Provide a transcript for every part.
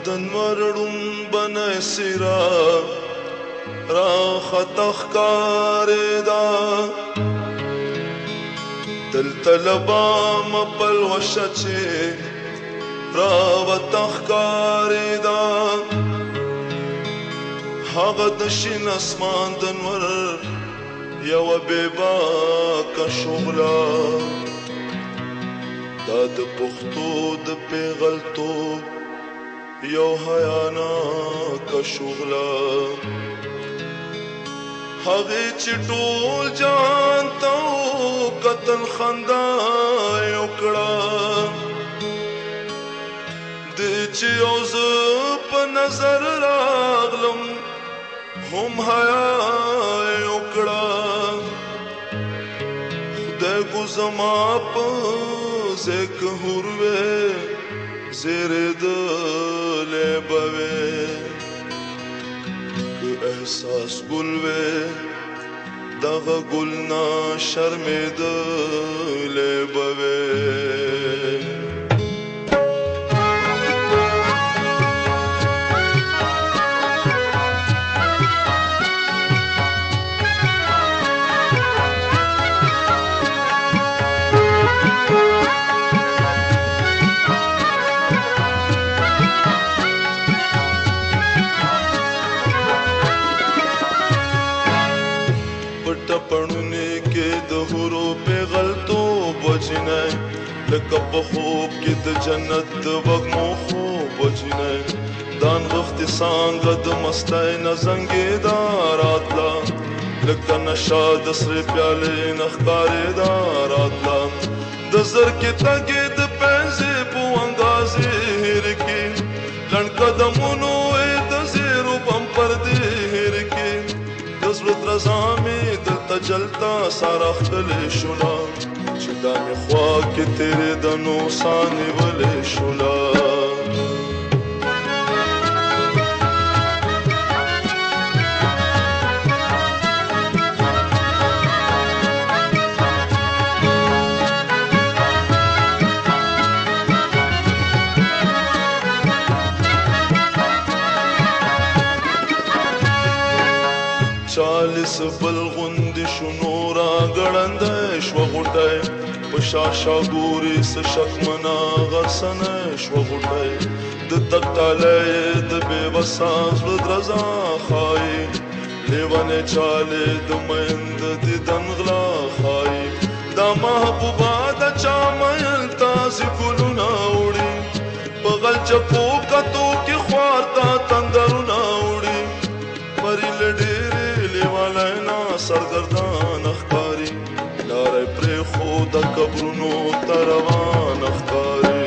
دنورړم بنه سرا را خطخ کاردا دل طلبا مپل وشچه را وتخ کاردا هغه د شین اسمان دنور یو بیبا کا شغلا دا د پختو د پیغلتو یو حیانا کا شغلا هغه چې ټول جان ته قتل خندا یو کړه د چې اوس په نظر راغلم هم حیا یو کړه خدای کو زما په زک هوروي زیر دل بوي احساس گل وے دغه گل نا شرمېدل بوي پړونه کې د هورو په غلطو بچنه لکه په خوب کې د جنت د وګمو خوب بچنه دان وخت څنګه د مستای نه زنګې داراتلا لکه نشا د سر پیاله نخکارې داراتلا د زر کې تګې د پنځه په اندازې هر کې لړ قدمونو د زیرو بم پر دې هر کې دزړه رزامې تجلتا سارا خل شولا چې دا می خوا کې تیرې د نو سانې ولې شولا چالیس بلغند شنو را گړند شو غټای پشاشا ګوري س شکمنا غرسن شو غټای د تکټاله د بے وساز ودرزا خای لیوانه چاله د مند د دنغلا خای دا محبوبا د چا مل تاسو ګلونا وړي بغل چپو کتو کې خوار تا تندرونه وړي پری لډېره لیوالینا سرگردان اخکاری لارے پری خود قبرونو تروان اخکاری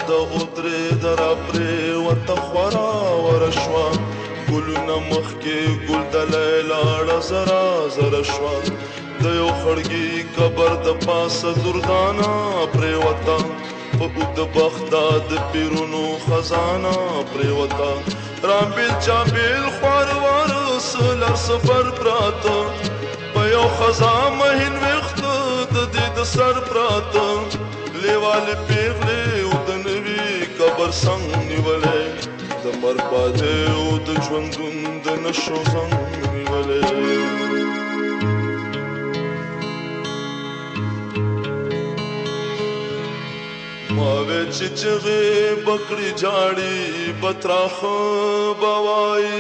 د غدرې در پرې وتخورا ورشوا ګلونه مخ کې ګل د لیلاړه زرا زرا شوا د یو خړګي قبر د پاسه دردانا پرې وتا په د بغداد پیرونو خزانه پرې وتا رامبل چابل خوار ورسل سفر پراته په یو خزانه مهین وخت د دې د سر پراته لیوال پیغله قبر څنګ نیولې د مرباده او د ژوندون د نشو څنګ نیولې ما وچ چغه بکړی جاړي بتراخ بوای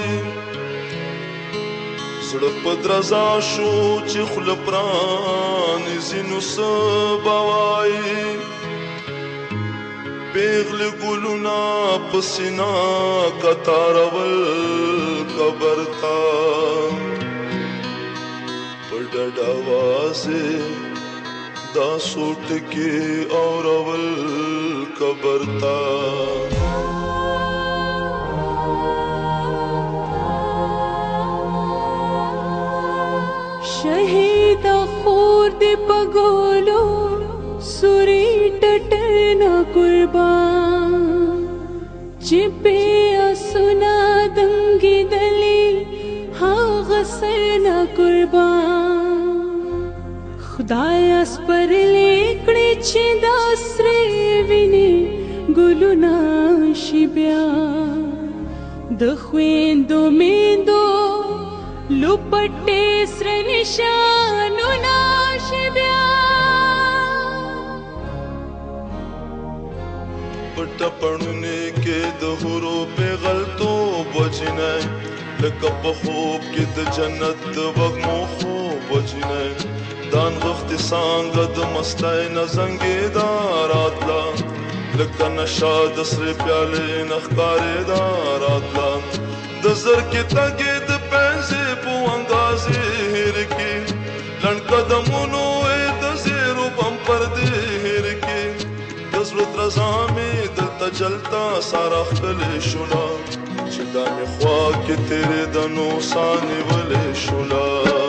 سړپ درزا شو چې خل پران زینو سبوای پیغل گلونا پسینا کتارول قبر تا پڑڈ آوازے دا سوٹ کے اورول قبر تا شهید خود پګولو سوري ټټنا قربان چې په اسنا دنګي دلی هاغه سرنا قربان خدایا سپر لیکړي چې دا سره ویني ګلونا شي بیا د خويندو میندو لپټې سره نشانونه شي بیا پټ پړونه کې د هورو په غلطو بچنه لکه په خوب کې د جنت د وږمو خوب بچنه دان غخت سانګ د مستای نه زنګې داراتلا لکه نشا د سر پیاله نخکارې داراتلا د زر کې تګې د پنځه په اندازې هر کې لړ قدمونو د زیرو بم پر دې هر کې د زړه درزامې دلته جلتا سارا خپلې شولا چې دا مې خوا کې تیرې د نو سانې ولې شولا